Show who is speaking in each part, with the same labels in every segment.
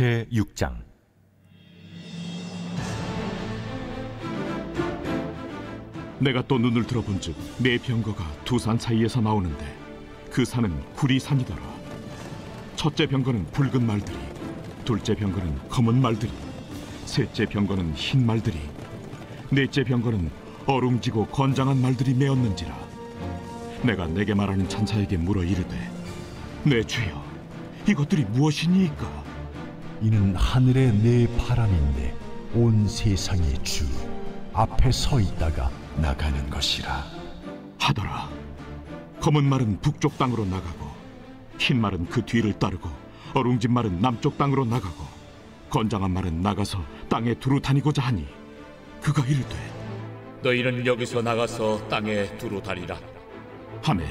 Speaker 1: 제6장.
Speaker 2: 내가 또 눈을 들어본즉 네 병거가 두 산 사이에서 나오는데 그 산은 구리산이더라. 첫째 병거는 붉은 말들이, 둘째 병거는 검은 말들이, 셋째 병거는 흰 말들이, 넷째 병거는 어룽지고 건장한 말들이 메었는지라. 내가 내게 말하는 천사에게 물어 이르되, 내 주여, 이것들이 무엇이니이까?
Speaker 3: 이는 하늘의 네 바람인데 온 세상의 주 앞에 서 있다가 나가는 것이라
Speaker 2: 하더라. 검은 말은 북쪽 땅으로 나가고, 흰 말은 그 뒤를 따르고, 어룽진 말은 남쪽 땅으로 나가고, 건장한 말은 나가서 땅에 두루 다니고자 하니, 그가 이르되,
Speaker 4: 너희는 여기서 나가서 땅에 두루 다니라
Speaker 2: 하매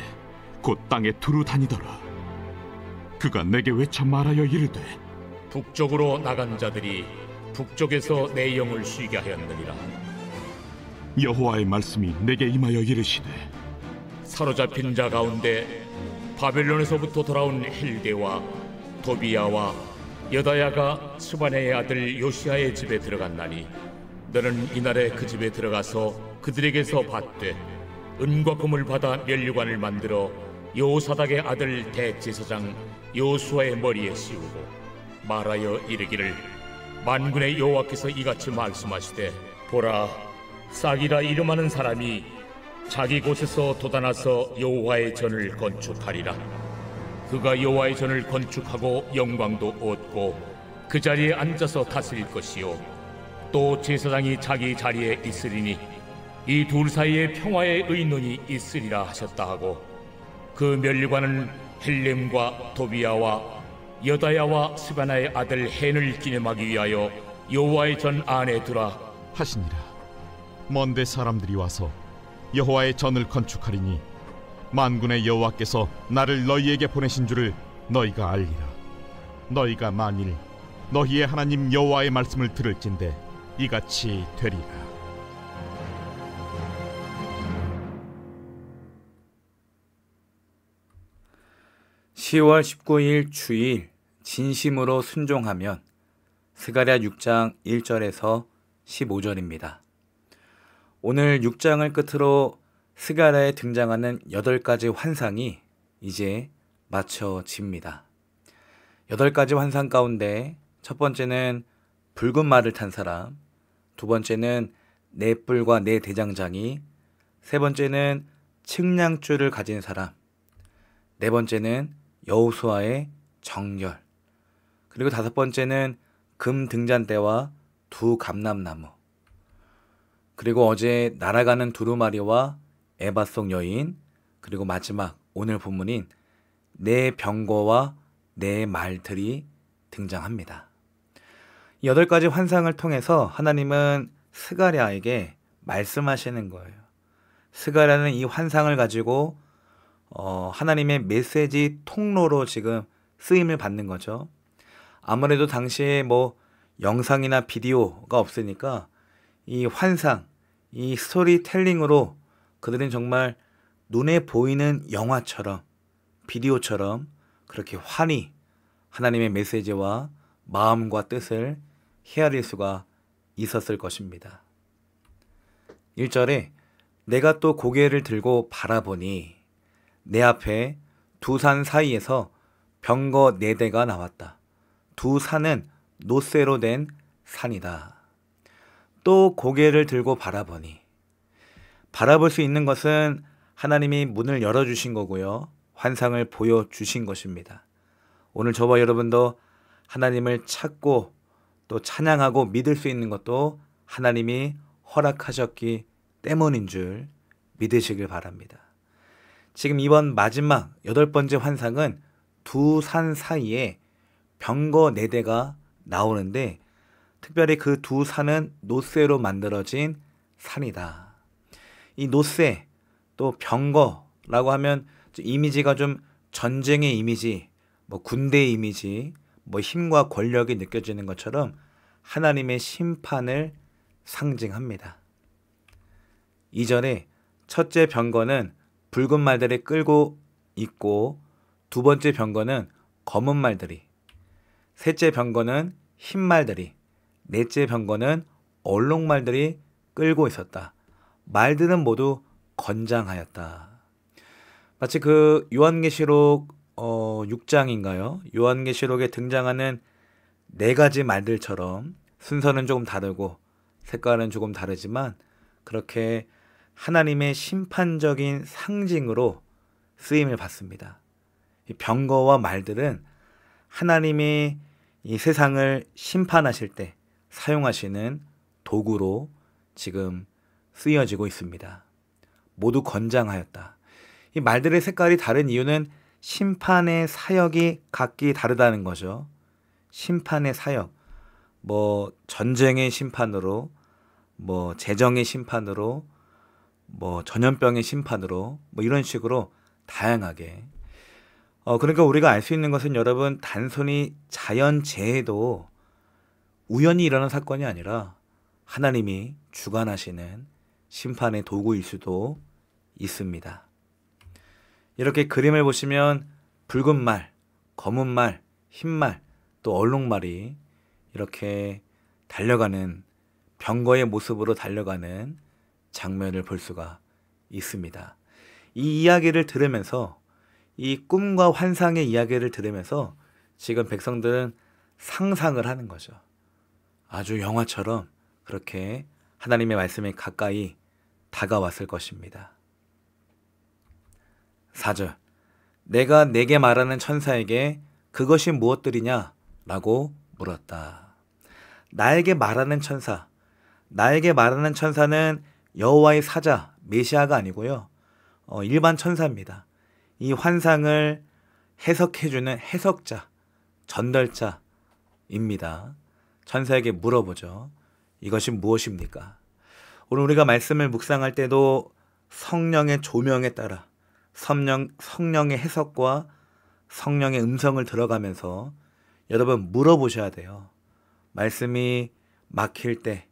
Speaker 2: 곧 땅에 두루 다니더라. 그가 내게 외쳐 말하여 이르되,
Speaker 4: 북쪽으로 나간 자들이 북쪽에서 내 영을 쉬게 하였느니라.
Speaker 2: 여호와의 말씀이 내게 임하여 이르시되,
Speaker 4: 사로잡힌 자 가운데 바벨론에서부터 돌아온 헬데와 도비야와 여다야가 스바네의 아들 요시아의 집에 들어갔나니, 너는 이날에 그 집에 들어가서 그들에게서 받되 은과 금을 받아 면류관을 만들어 여호사닥의 아들 대제사장 요수아의 머리에 씌우고 말하여 이르기를, 만군의 여호와께서 이같이 말씀하시되, 보라, 싹이라 이름하는 사람이 자기 곳에서 돋아나서 여호와의 전을 건축하리라. 그가 여호와의 전을 건축하고 영광도 얻고 그 자리에 앉아서 다스릴 것이요, 또 제사장이 자기 자리에 있으리니 이 둘 사이에 평화의 의논이 있으리라 하셨다 하고, 그 면류관은 헬렘과 도비야와 여다야와 스바나의 아들 헨을 기념하기 위하여 여호와의 전 안에 두라
Speaker 5: 하시니라. 먼데 사람들이 와서 여호와의 전을 건축하리니 만군의 여호와께서 나를 너희에게 보내신 줄을 너희가 알리라. 너희가 만일 너희의 하나님 여호와의 말씀을 들을진대 이같이 되리라.
Speaker 6: (10월 19일) 주일, 진심으로 순종하면. 스가랴 6장 1절에서 15절입니다. 오늘 6장을 끝으로 스가랴에 등장하는 8가지 환상이 이제 마쳐집니다. 8가지 환상 가운데 첫 번째는 붉은 말을 탄 사람, 두 번째는 네 뿔과 네 대장장이, 세 번째는 측량줄을 가진 사람, 네 번째는 여호수아의 정결, 그리고 다섯 번째는 금 등잔대와 두 감람나무, 그리고 어제 날아가는 두루마리와 에바 속 여인, 그리고 마지막 오늘 본문인 네 병거와 네 말들이 등장합니다. 이 8가지 환상을 통해서 하나님은 스가랴에게 말씀하시는 거예요. 스가랴는 이 환상을 가지고 하나님의 메시지 통로로 지금 쓰임을 받는 거죠. 아무래도 당시에 영상이나 비디오가 없으니까 이 환상, 이 스토리텔링으로 그들은 정말 눈에 보이는 영화처럼, 비디오처럼 그렇게 환히 하나님의 메시지와 마음과 뜻을 헤아릴 수가 있었을 것입니다. 1절에 내가 또 고개를 들고 바라보니 내 앞에 두 산 사이에서 병거 4대가 나왔다. 두 산은 놋쇠로 된 산이다. 또 고개를 들고 바라보니, 바라볼 수 있는 것은 하나님이 문을 열어주신 거고요, 환상을 보여주신 것입니다. 오늘 저와 여러분도 하나님을 찾고 또 찬양하고 믿을 수 있는 것도 하나님이 허락하셨기 때문인 줄 믿으시길 바랍니다. 지금 이번 마지막 8번째 환상은 두 산 사이에 병거 4대가 나오는데, 특별히 그 두 산은 놋쇠로 만들어진 산이다. 이 놋쇠, 또 병거라고 하면 이미지가 좀 전쟁의 이미지, 군대의 이미지, 힘과 권력이 느껴지는 것처럼 하나님의 심판을 상징합니다. 2절에 첫째 병거는 붉은 말들이 끌고 있고, 두 번째 병거는 검은 말들이, 셋째 병거는 흰말들이, 넷째 병거는 얼룩말들이 끌고 있었다. 말들은 모두 건장하였다. 마치 그 요한계시록 6장인가요? 요한계시록에 등장하는 네 가지 말들처럼 순서는 조금 다르고 색깔은 조금 다르지만 그렇게 하나님의 심판적인 상징으로 쓰임을 받습니다. 이 병거와 말들은 하나님이 이 세상을 심판하실 때 사용하시는 도구로 지금 쓰여지고 있습니다. 모두 건장하였다. 이 말들의 색깔이 다른 이유는 심판의 사역이 각기 다르다는 거죠. 심판의 사역, 뭐 전쟁의 심판으로, 뭐 재정의 심판으로, 뭐 전염병의 심판으로, 뭐 이런 식으로 다양하게. 그러니까 우리가 알 수 있는 것은 여러분, 단순히 자연재해도 우연히 일어난 사건이 아니라 하나님이 주관하시는 심판의 도구일 수도 있습니다. 이렇게 그림을 보시면 붉은 말, 검은 말, 흰 말, 또 얼룩말이 이렇게 달려가는, 병거의 모습으로 달려가는 장면을 볼 수가 있습니다. 이 이야기를 들으면서, 이 꿈과 환상의 이야기를 들으면서 지금 백성들은 상상을 하는 거죠. 아주 영화처럼 그렇게 하나님의 말씀이 가까이 다가왔을 것입니다. 4절, 내가 내게 말하는 천사에게 그것이 무엇들이냐? 라고 물었다. 나에게 말하는 천사, 나에게 말하는 천사는 여호와의 사자, 메시아가 아니고요. 일반 천사입니다. 이 환상을 해석해주는 해석자, 전달자입니다. 천사에게 물어보죠. 이것이 무엇입니까? 오늘 우리가 말씀을 묵상할 때도 성령의 조명에 따라 성령의 해석과 성령의 음성을 들어가면서 여러분 물어보셔야 돼요. 말씀이 막힐 때,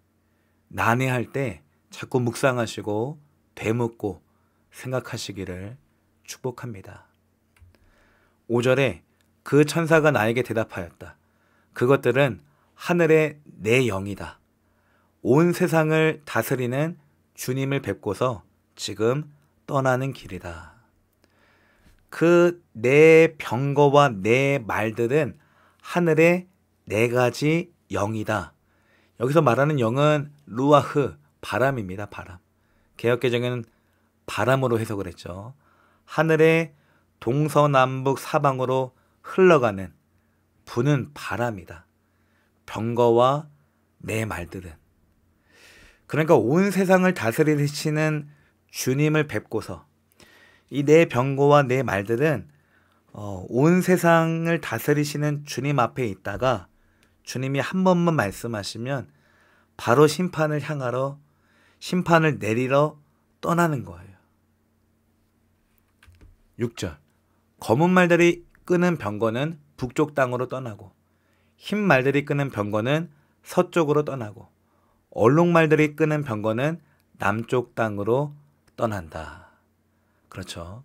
Speaker 6: 난해할 때 자꾸 묵상하시고 되묻고 생각하시기를 축복합니다. 5절에 그 천사가 나에게 대답하였다. 그것들은 하늘의 내 영이다. 온 세상을 다스리는 주님을 뵙고서 지금 떠나는 길이다. 그 네 병거와 네 말들은 하늘의 네 가지 영이다. 여기서 말하는 영은 루아흐, 바람입니다. 바람. 개역개정에는 바람으로 해석을 했죠. 하늘의 동서남북 사방으로 흘러가는 부는 바람이다. 병거와 네 말들은. 그러니까 온 세상을 다스리시는 주님을 뵙고서 이 네 병거와 네 말들은 온 세상을 다스리시는 주님 앞에 있다가 주님이 한 번만 말씀하시면 바로 심판을 향하러, 심판을 내리러 떠나는 거예요. 6절, 검은 말들이 끄는 병거는 북쪽 땅으로 떠나고 흰 말들이 끄는 병거는 서쪽으로 떠나고 얼룩말들이 끄는 병거는 남쪽 땅으로 떠난다. 그렇죠.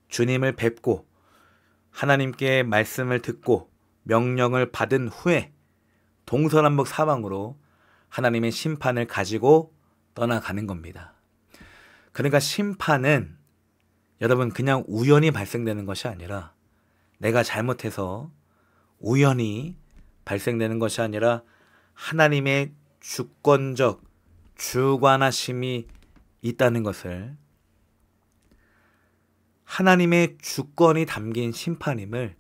Speaker 6: 주님을 뵙고 하나님께 말씀을 듣고 명령을 받은 후에 동서남북 사방으로 하나님의 심판을 가지고 떠나가는 겁니다. 그러니까 심판은 여러분 그냥 우연히 발생되는 것이 아니라, 내가 잘못해서 우연히 발생되는 것이 아니라 하나님의 주권적 주관하심이 있다는 것을, 하나님의 주권이 담긴 심판임을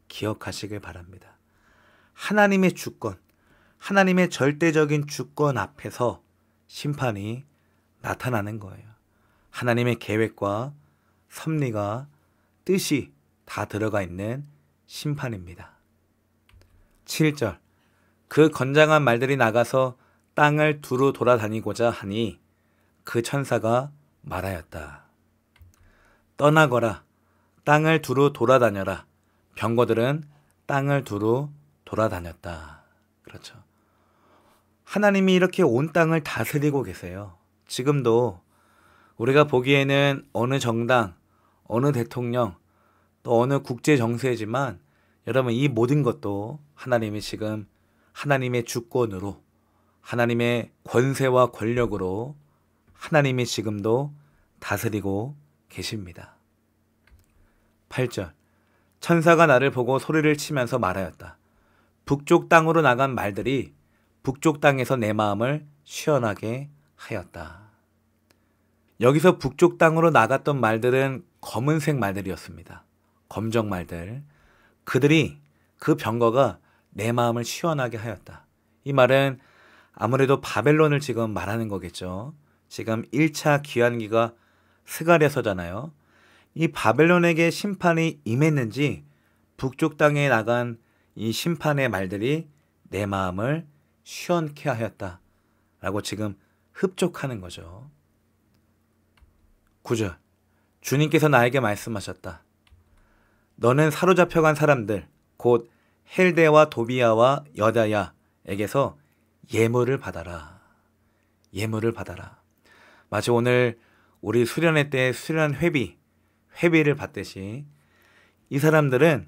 Speaker 6: 기억하시길 바랍니다. 하나님의 주권, 하나님의 절대적인 주권 앞에서 심판이 나타나는 거예요. 하나님의 계획과 섭리가, 뜻이 다 들어가 있는 심판입니다. 7절, 그 건장한 말들이 나가서 땅을 두루 돌아다니고자 하니 그 천사가 말하였다. 떠나거라, 땅을 두루 돌아다녀라. 병거들은 땅을 두루 돌아다녔다. 그렇죠. 하나님이 이렇게 온 땅을 다스리고 계세요. 지금도 우리가 보기에는 어느 정당, 어느 대통령, 또 어느 국제 정세지만 여러분, 이 모든 것도 하나님이 지금 하나님의 주권으로, 하나님의 권세와 권력으로 하나님이 지금도 다스리고 계십니다. 8절. 천사가 나를 보고 소리를 치면서 말하였다. 북쪽 땅으로 나간 말들이 북쪽 땅에서 내 마음을 시원하게 하였다. 여기서 북쪽 땅으로 나갔던 말들은 검은색 말들이었습니다. 검정 말들. 그들이, 그 병거가 내 마음을 시원하게 하였다. 이 말은 아무래도 바벨론을 지금 말하는 거겠죠. 지금 1차 귀환기가 스가랴서잖아요. 이 바벨론에게 심판이 임했는지 북쪽 땅에 나간 이 심판의 말들이 내 마음을 시원케 하였다 라고 지금 흡족하는 거죠. 9절. 주님께서 나에게 말씀하셨다. 너는 사로잡혀간 사람들 곧 헬데와 도비야와 여다야에게서 예물을 받아라. 예물을 받아라. 마치 오늘 우리 수련회 때 수련 회비를 받듯이 이 사람들은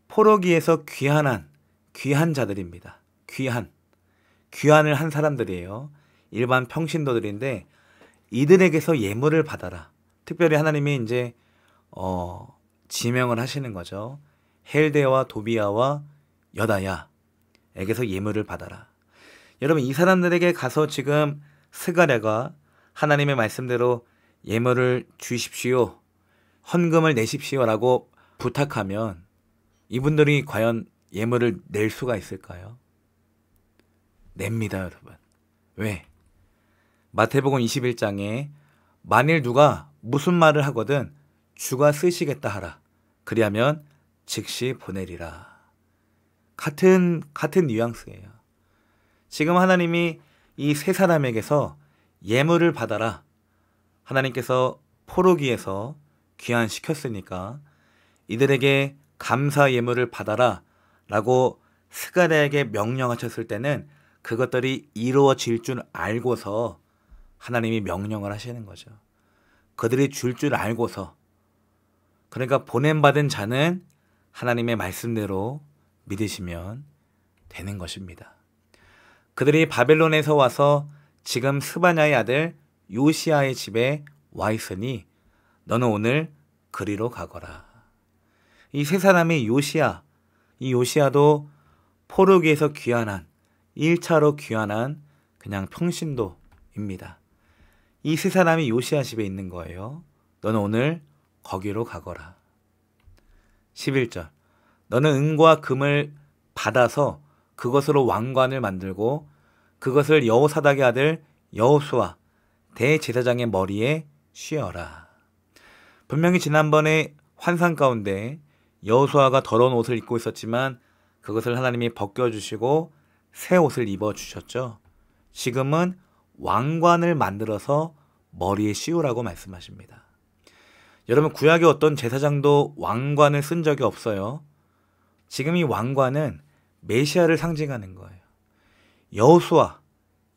Speaker 6: 포로기에서 귀한 자들입니다. 귀환을 한 사람들이에요. 일반 평신도들인데 이들에게서 예물을 받아라. 특별히 하나님이 이제 지명을 하시는 거죠. 헬데와 도비야와 여다야에게서 예물을 받아라. 여러분, 이 사람들에게 가서 지금 스가랴가 하나님의 말씀대로 예물을 주십시오, 헌금을 내십시오라고 부탁하면 이분들이 과연 예물을 낼 수가 있을까요? 냅니다, 여러분. 왜? 마태복음 21장에 만일 누가 무슨 말을 하거든 주가 쓰시겠다 하라. 그리하면 즉시 보내리라. 같은 뉘앙스예요. 지금 하나님이 이 세 사람에게서 예물을 받아라. 하나님께서 포로기에서 귀환시켰으니까 이들에게 감사 예물을 받아라 라고 스가랴에게 명령하셨을 때는 그것들이 이루어질 줄 알고서 하나님이 명령을 하시는 거죠. 그들이 줄 줄 알고서. 그러니까 보냄받은 자는 하나님의 말씀대로 믿으시면 되는 것입니다. 그들이 바벨론에서 와서 지금 스바냐의 아들 요시야의 집에 와 있으니 너는 오늘 그리로 가거라. 이 세 사람이 이 요시야도 포로기에서 귀환한 1차로 귀환한 그냥 평신도입니다. 이 세 사람이 요시야 집에 있는 거예요. 너는 오늘 거기로 가거라. 11절. 너는 은과 금을 받아서 그것으로 왕관을 만들고 그것을 여호사닥의 아들 여호수아 대제사장의 머리에 씌어라. 분명히 지난번에 환상 가운데 여호수아가 더러운 옷을 입고 있었지만 그것을 하나님이 벗겨주시고 새 옷을 입어주셨죠. 지금은 왕관을 만들어서 머리에 씌우라고 말씀하십니다. 여러분, 구약의 어떤 제사장도 왕관을 쓴 적이 없어요. 지금 이 왕관은 메시아를 상징하는 거예요. 여호수아,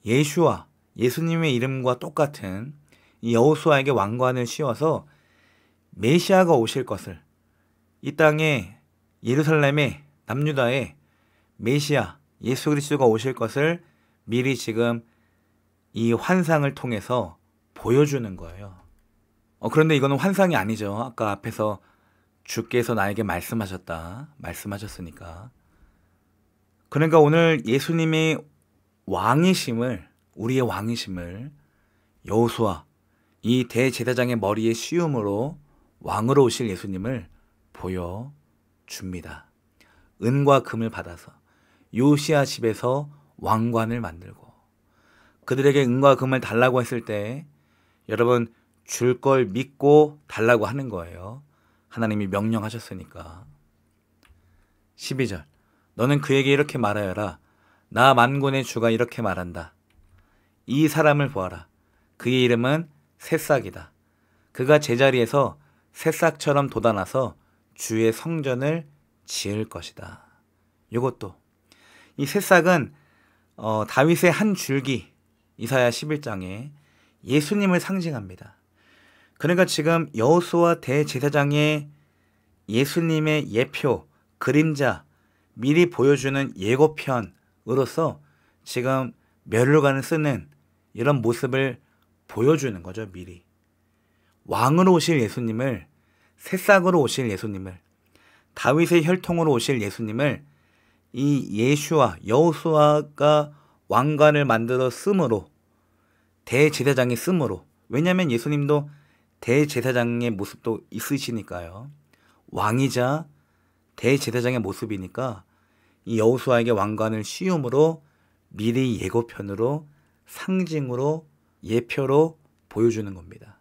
Speaker 6: 예슈아, 예수님의 이름과 똑같은 이 여호수아에게 왕관을 씌워서 메시아가 오실 것을, 이 땅에 예루살렘에 남유다에 메시아 예수 그리스도가 오실 것을 미리 지금 이 환상을 통해서 보여주는 거예요. 그런데 이거는 환상이 아니죠. 아까 앞에서 주께서 나에게 말씀하셨으니까. 그러니까 오늘 예수님의 왕이심을, 우리의 왕이심을 여호수아 이 대제사장의 머리에 씌움으로 왕으로 오실 예수님을 보여줍니다. 은과 금을 받아서 요시야 집에서 왕관을 만들고 그들에게 은과 금을 달라고 했을 때 여러분 줄 걸 믿고 달라고 하는 거예요. 하나님이 명령하셨으니까. 12절. 너는 그에게 이렇게 말하여라. 나 만군의 주가 이렇게 말한다. 이 사람을 보아라. 그의 이름은 새싹이다. 그가 제자리에서 새싹처럼 돋아나서 주의 성전을 지을 것이다. 이것도 이 새싹은 다윗의 한 줄기, 이사야 11장에 예수님을 상징합니다. 그러니까 지금 여호수아 대제사장의 예수님의 예표, 그림자, 미리 보여주는 예고편으로서 지금 멸류관을 쓰는 이런 모습을 보여주는 거죠. 미리 왕으로 오실 예수님을, 새싹으로 오실 예수님을, 다윗의 혈통으로 오실 예수님을 이 예슈아, 여호수아가 왕관을 만들어 쓰므로, 대제사장이 쓰므로, 왜냐하면 예수님도 대제사장의 모습도 있으시니까요. 왕이자 대제사장의 모습이니까 이 여호수아에게 왕관을 씌움으로 미리 예고편으로, 상징으로, 예표로 보여주는 겁니다.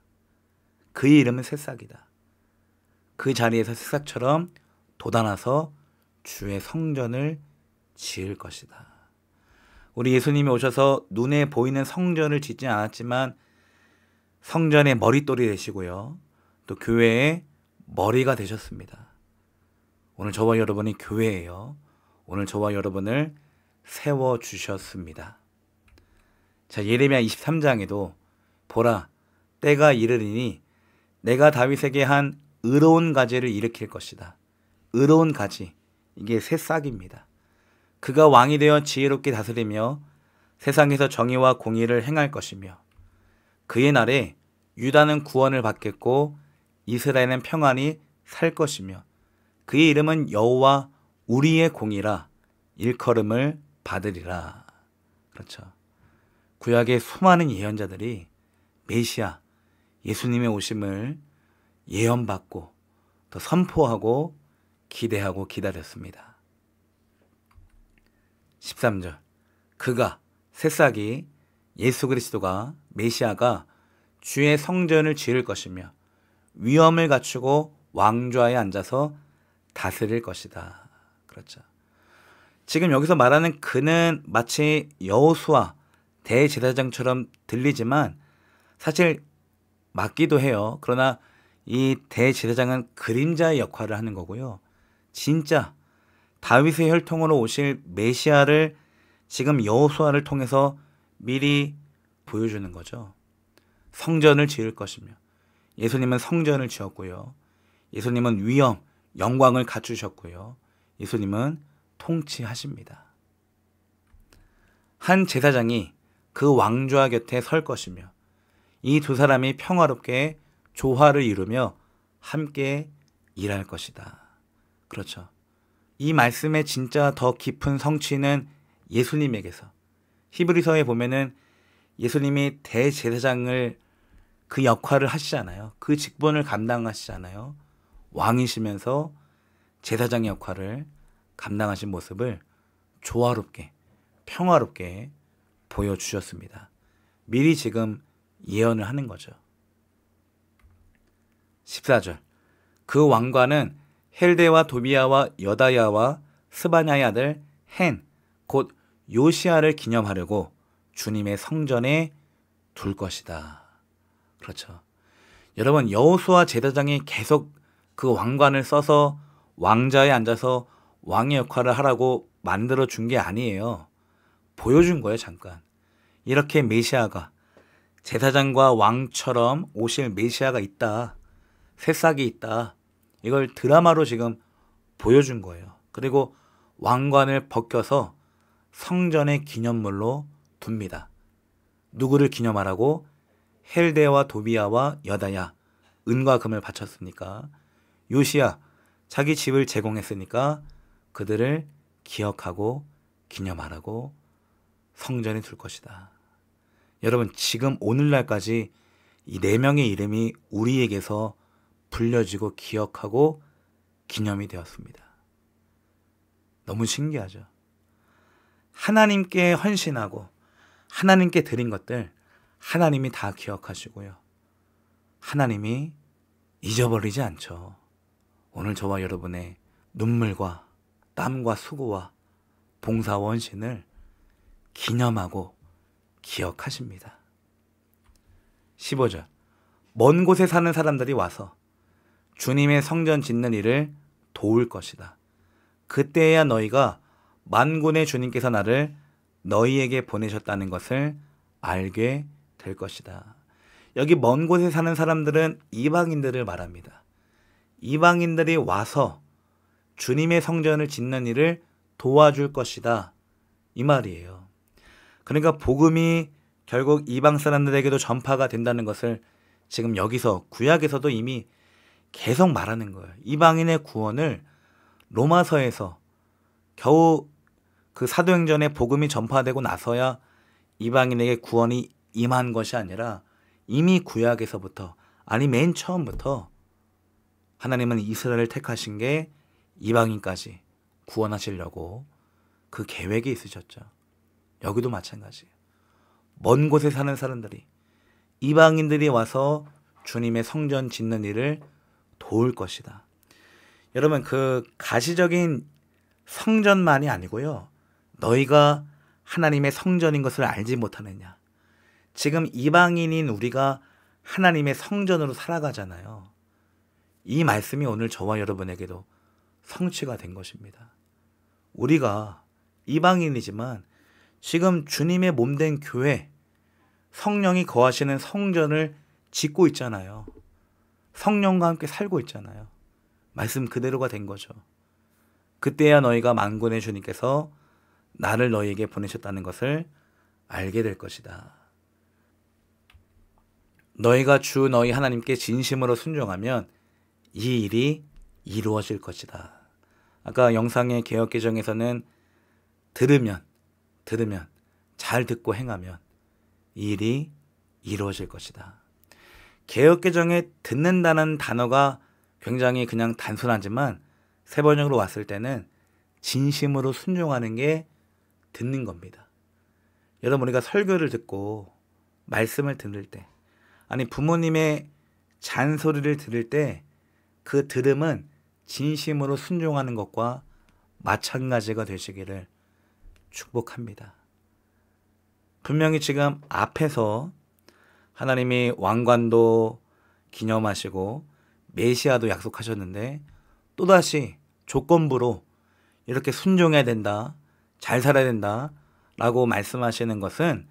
Speaker 6: 그의 이름은 새싹이다. 그 자리에서 새싹처럼 돋아나서 주의 성전을 지을 것이다. 우리 예수님이 오셔서 눈에 보이는 성전을 짓지 않았지만 성전의 머릿돌이 되시고요. 또 교회의 머리가 되셨습니다. 오늘 저와 여러분이 교회예요. 오늘 저와 여러분을 세워주셨습니다. 자, 예레미야 23장에도 보라, 때가 이르리니 내가 다윗에게 한 의로운 가지를 일으킬 것이다. 의로운 가지, 이게 새싹입니다. 그가 왕이 되어 지혜롭게 다스리며 세상에서 정의와 공의를 행할 것이며 그의 날에 유다는 구원을 받겠고 이스라엘은 평안히 살 것이며 그의 이름은 여호와 우리의 공이라 일컬음을 받으리라. 그렇죠. 구약의 수많은 예언자들이 메시아, 예수님의 오심을 예언받고 또 선포하고 기대하고 기다렸습니다. 13절, 그가, 새싹이, 예수 그리스도가, 메시아가 주의 성전을 지을 것이며 위엄을 갖추고 왕좌에 앉아서 다스릴 것이다. 그렇죠. 지금 여기서 말하는 그는 마치 여호수아 대제사장처럼 들리지만 사실 맞기도 해요. 그러나 이 대제사장은 그림자의 역할을 하는 거고요. 진짜 다윗의 혈통으로 오실 메시아를 지금 여호수아를 통해서 미리 보여주는 거죠. 성전을 지을 것이며 예수님은 성전을 지었고요. 예수님은 위엄, 영광을 갖추셨고요. 예수님은 통치하십니다. 한 제사장이 그 왕좌 곁에 설 것이며 이 두 사람이 평화롭게 조화를 이루며 함께 일할 것이다. 그렇죠. 이 말씀의 진짜 더 깊은 성취는 예수님에게서, 히브리서에 보면은 예수님이 대제사장을 그 역할을 하시잖아요. 그 직분을 감당하시잖아요. 왕이시면서 제사장의 역할을 감당하신 모습을 조화롭게, 평화롭게 보여주셨습니다. 미리 지금 예언을 하는 거죠. 14절, 그 왕관은 헬데와 도비야와 여다야와 스바냐의 아들 헨, 곧 요시아를 기념하려고 주님의 성전에 둘 것이다. 그렇죠. 여러분, 여호수아 제사장이 계속 그 왕관을 써서 왕자에 앉아서 왕의 역할을 하라고 만들어 준 게 아니에요. 보여준 거예요. 잠깐. 이렇게 메시아가, 제사장과 왕처럼 오실 메시아가 있다. 새싹이 있다. 이걸 드라마로 지금 보여준 거예요. 그리고 왕관을 벗겨서 성전의 기념물로 둡니다. 누구를 기념하라고? 헬데와 도비야와 여다야, 은과 금을 바쳤으니까, 요시야, 자기 집을 제공했으니까 그들을 기억하고 기념하라고 성전에 둘 것이다. 여러분, 지금 오늘날까지 이 4명의 이름이 우리에게서 불려지고 기억하고 기념이 되었습니다. 너무 신기하죠. 하나님께 헌신하고 하나님께 드린 것들 하나님이 다 기억하시고요. 하나님이 잊어버리지 않죠. 오늘 저와 여러분의 눈물과 땀과 수고와 봉사와 헌신을 기념하고 기억하십니다. 15절, 먼 곳에 사는 사람들이 와서 주님의 성전 짓는 일을 도울 것이다. 그때야 너희가 만군의 주님께서 나를 너희에게 보내셨다는 것을 알게 될 것이다. 여기 먼 곳에 사는 사람들은 이방인들을 말합니다. 이방인들이 와서 주님의 성전을 짓는 일을 도와줄 것이다. 이 말이에요. 그러니까 복음이 결국 이방 사람들에게도 전파가 된다는 것을 지금 여기서 구약에서도 이미 계속 말하는 거예요. 이방인의 구원을 로마서에서 겨우 그 사도행전에 복음이 전파되고 나서야 이방인에게 구원이 임한 것이 아니라 이미 구약에서부터, 아니 맨 처음부터 하나님은 이스라엘을 택하신 게 이방인까지 구원하시려고 그 계획이 있으셨죠. 여기도 마찬가지예요. 먼 곳에 사는 사람들이, 이방인들이 와서 주님의 성전 짓는 일을 도울 것이다. 여러분, 그 가시적인 성전만이 아니고요, 너희가 하나님의 성전인 것을 알지 못하느냐. 지금 이방인인 우리가 하나님의 성전으로 살아가잖아요. 이 말씀이 오늘 저와 여러분에게도 성취가 된 것입니다. 우리가 이방인이지만 지금 주님의 몸된 교회, 성령이 거하시는 성전을 짓고 있잖아요. 성령과 함께 살고 있잖아요. 말씀 그대로가 된 거죠. 그때야 너희가 만군의 주님께서 나를 너희에게 보내셨다는 것을 알게 될 것이다. 너희가 주 너희 하나님께 진심으로 순종하면 이 일이 이루어질 것이다. 아까 영상의 개역개정에서는 들으면 잘 듣고 행하면 이 일이 이루어질 것이다. 개역개정에 듣는다는 단어가 굉장히 그냥 단순하지만 새 번역으로 왔을 때는 진심으로 순종하는 게 듣는 겁니다. 여러분, 우리가 설교를 듣고 말씀을 들을 때, 아니 부모님의 잔소리를 들을 때 그 들음은 진심으로 순종하는 것과 마찬가지가 되시기를 축복합니다. 분명히 지금 앞에서 하나님이 왕관도 기념하시고 메시아도 약속하셨는데 또다시 조건부로 이렇게 순종해야 된다, 잘 살아야 된다 라고 말씀하시는 것은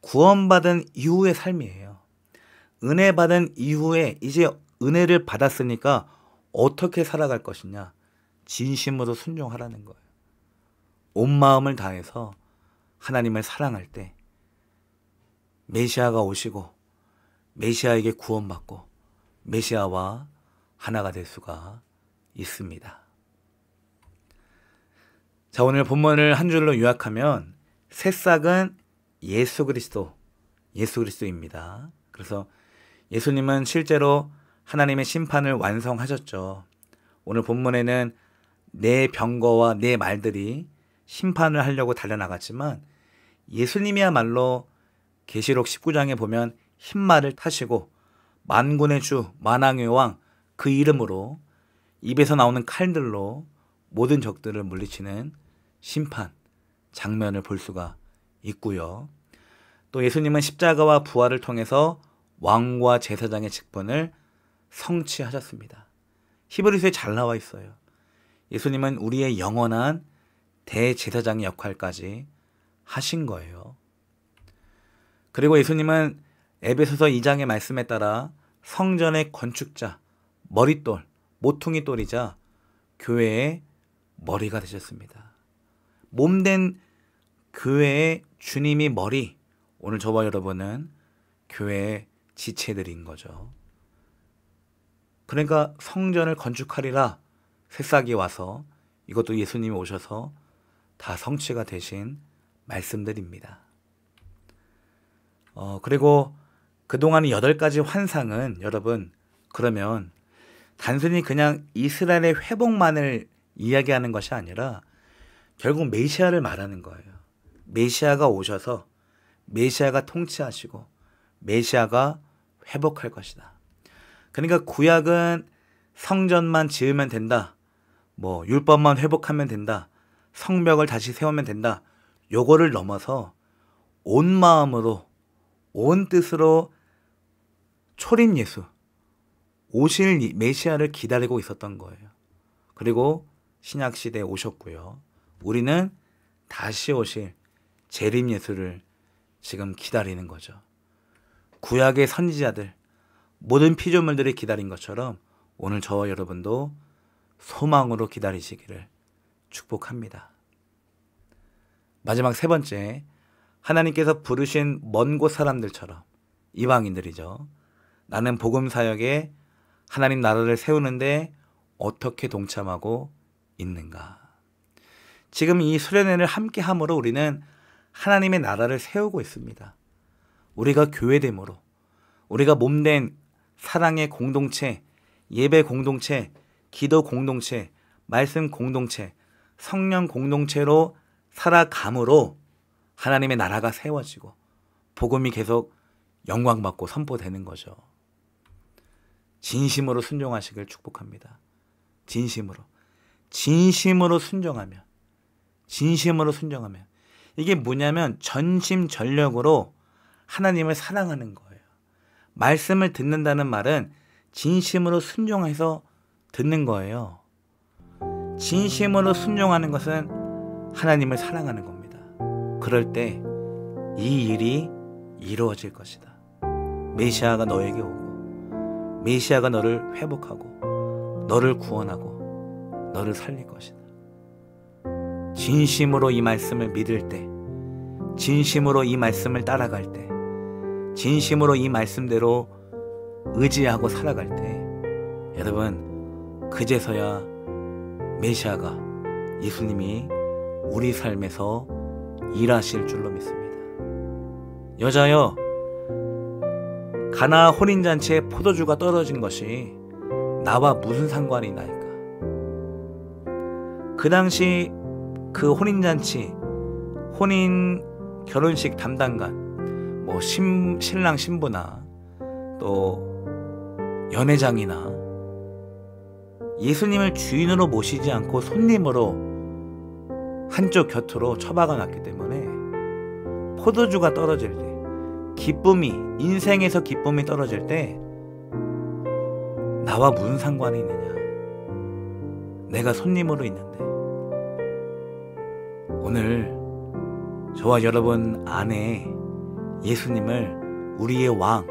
Speaker 6: 구원받은 이후의 삶이에요. 은혜 받은 이후에 이제 은혜를 받았으니까 어떻게 살아갈 것이냐, 진심으로 순종하라는 거예요. 온 마음을 다해서 하나님을 사랑할 때 메시아가 오시고 메시아에게 구원받고 메시아와 하나가 될 수가 있습니다. 자, 오늘 본문을 한 줄로 요약하면 새싹은 예수 그리스도입니다. 그래서 예수님은 실제로 하나님의 심판을 완성하셨죠. 오늘 본문에는 내 병거와 내 말들이 심판을 하려고 달려나갔지만 예수님이야말로 계시록 19장에 보면 흰말을 타시고 만군의 주 만왕의 왕 그 이름으로 입에서 나오는 칼들로 모든 적들을 물리치는 심판 장면을 볼 수가 있고요. 또 예수님은 십자가와 부활을 통해서 왕과 제사장의 직분을 성취하셨습니다. 히브리서에 잘 나와 있어요. 예수님은 우리의 영원한 대제사장의 역할까지 하신 거예요. 그리고 예수님은 에베소서 2장의 말씀에 따라 성전의 건축자, 머릿돌, 모퉁이 돌이자 교회의 머리가 되셨습니다. 몸된 교회의 주님이 머리, 오늘 저와 여러분은 교회의 지체들인 거죠. 그러니까 성전을 건축하리라 새싹이 와서 이것도 예수님이 오셔서 다 성취가 되신 말씀들입니다. 그리고 그동안의 8가지 환상은 여러분, 그러면 단순히 그냥 이스라엘의 회복만을 이야기하는 것이 아니라 결국 메시아를 말하는 거예요. 메시아가 오셔서 메시아가 통치하시고 메시아가 회복할 것이다. 그러니까 구약은 성전만 지으면 된다, 율법만 회복하면 된다, 성벽을 다시 세우면 된다, 요거를 넘어서 온 마음으로 온 뜻으로 초림 예수, 오실 메시아를 기다리고 있었던 거예요. 그리고 신약시대에 오셨고요. 우리는 다시 오실 재림 예수를 지금 기다리는 거죠. 구약의 선지자들, 모든 피조물들이 기다린 것처럼 오늘 저와 여러분도 소망으로 기다리시기를 축복합니다. 마지막 세 번째, 하나님께서 부르신 먼 곳 사람들처럼, 이방인들이죠. 나는 복음 사역에 하나님 나라를 세우는데 어떻게 동참하고 있는가? 지금 이 수련회를 함께 함으로 우리는 하나님의 나라를 세우고 있습니다. 우리가 교회됨으로, 우리가 몸된 사랑의 공동체, 예배 공동체, 기도 공동체, 말씀 공동체, 성령 공동체로 살아감으로 하나님의 나라가 세워지고 복음이 계속 영광받고 선포되는 거죠. 진심으로 순종하시길 축복합니다. 진심으로 순종하면, 이게 뭐냐면 전심전력으로 하나님을 사랑하는 거예요. 말씀을 듣는다는 말은 진심으로 순종해서 듣는 거예요. 진심으로 순종하는 것은 하나님을 사랑하는 겁니다. 그럴 때 이 일이 이루어질 것이다. 메시아가 너에게 오고, 메시아가 너를 회복하고, 너를 구원하고, 너를 살릴 것이다. 진심으로 이 말씀을 믿을 때, 진심으로 이 말씀을 따라갈 때, 진심으로 이 말씀대로 의지하고 살아갈 때, 여러분, 그제서야 메시아가, 예수님이 우리 삶에서 일하실 줄로 믿습니다. 여자여, 가나 혼인잔치에 포도주가 떨어진 것이 나와 무슨 상관이 나이까? 그 당시 그 혼인잔치, 혼인 결혼식 담당관, 신랑 신부나 또 연회장이나 예수님을 주인으로 모시지 않고 손님으로 한쪽 곁으로 처박아 놨기 때문에 포도주가 떨어질 때, 인생에서 기쁨이 떨어질 때 나와 무슨 상관이 있느냐? 내가 손님으로 있는데. 오늘 저와 여러분 안에 예수님을 우리의 왕,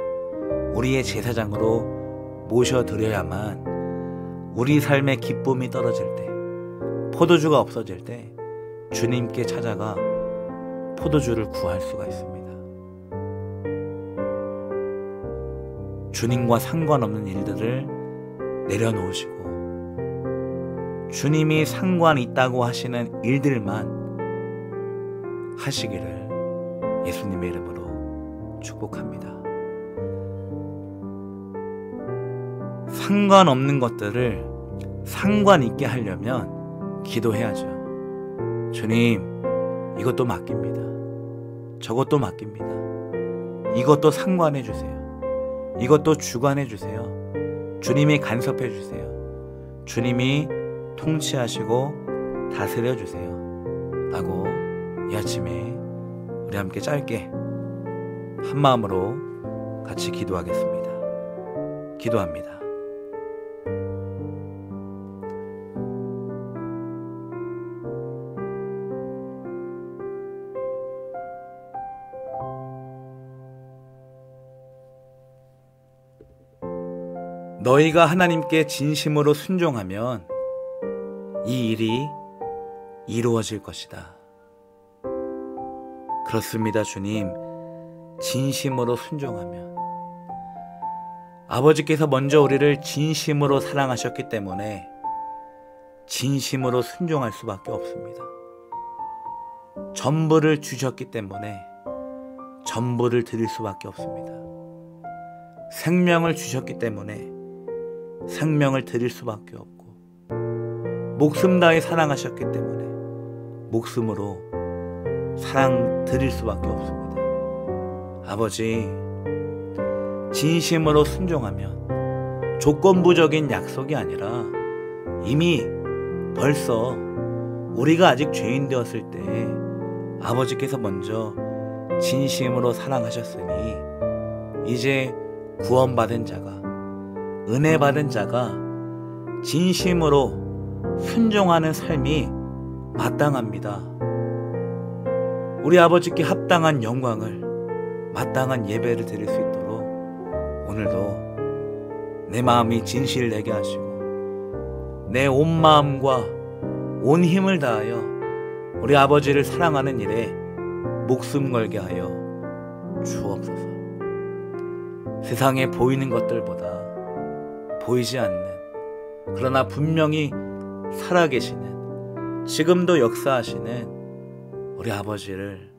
Speaker 6: 우리의 제사장으로 모셔드려야만 우리 삶의 기쁨이 떨어질 때, 포도주가 없어질 때 주님께 찾아가 포도주를 구할 수가 있습니다. 주님과 상관없는 일들을 내려놓으시고 주님이 상관 있다고 하시는 일들만 하시기를 예수님의 이름으로 축복합니다. 상관없는 것들을 상관 있게 하려면 기도해야죠. 주님, 이것도 맡깁니다. 저것도 맡깁니다. 이것도 상관해 주세요. 이것도 주관해 주세요. 주님이 간섭해 주세요. 주님이 통치하시고 다스려 주세요. 라고 이 아침에 우리 함께 짧게 한 마음으로 같이 기도하겠습니다. 기도합니다. 너희가 하나님께 진심으로 순종하면 이 일이 이루어질 것이다. 그렇습니다, 주님. 진심으로 순종하면. 아버지께서 먼저 우리를 진심으로 사랑하셨기 때문에 진심으로 순종할 수밖에 없습니다. 전부를 주셨기 때문에 전부를 드릴 수밖에 없습니다. 생명을 주셨기 때문에 생명을 드릴 수밖에 없고, 목숨 다해 사랑하셨기 때문에 목숨으로 사랑 드릴 수밖에 없습니다. 아버지, 진심으로 순종하면 조건부적인 약속이 아니라 이미 벌써 우리가 아직 죄인 되었을 때 아버지께서 먼저 진심으로 사랑하셨으니 이제 구원받은 자가, 은혜 받은 자가 진심으로 순종하는 삶이 마땅합니다. 우리 아버지께 합당한 영광을, 마땅한 예배를 드릴 수 있도록 오늘도 내 마음이 진실되게 하시고 내 온 마음과 온 힘을 다하여 우리 아버지를 사랑하는 일에 목숨 걸게 하여 주옵소서. 세상에 보이는 것들보다 보이지 않는, 그러나 분명히 살아계시는, 지금도 역사하시는 우리 아버지를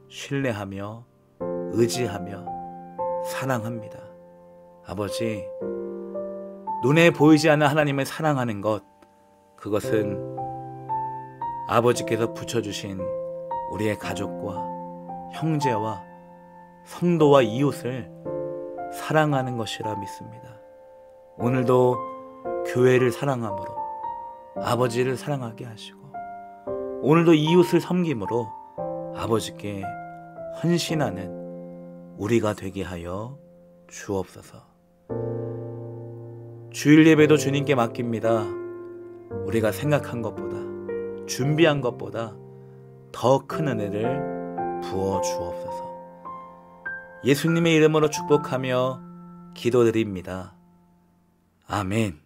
Speaker 6: 신뢰하며 의지하며 사랑합니다. 아버지, 눈에 보이지 않는 하나님을 사랑하는 것, 그것은 아버지께서 붙여주신 우리의 가족과 형제와 성도와 이웃을 사랑하는 것이라 믿습니다. 오늘도 교회를 사랑함으로 아버지를 사랑하게 하시고, 오늘도 이웃을 섬김으로 아버지께 헌신하는 우리가 되게 하여 주옵소서. 주일 예배도 주님께 맡깁니다. 우리가 생각한 것보다, 준비한 것보다 더 큰 은혜를 부어 주옵소서. 예수님의 이름으로 축복하며 기도드립니다. 아멘.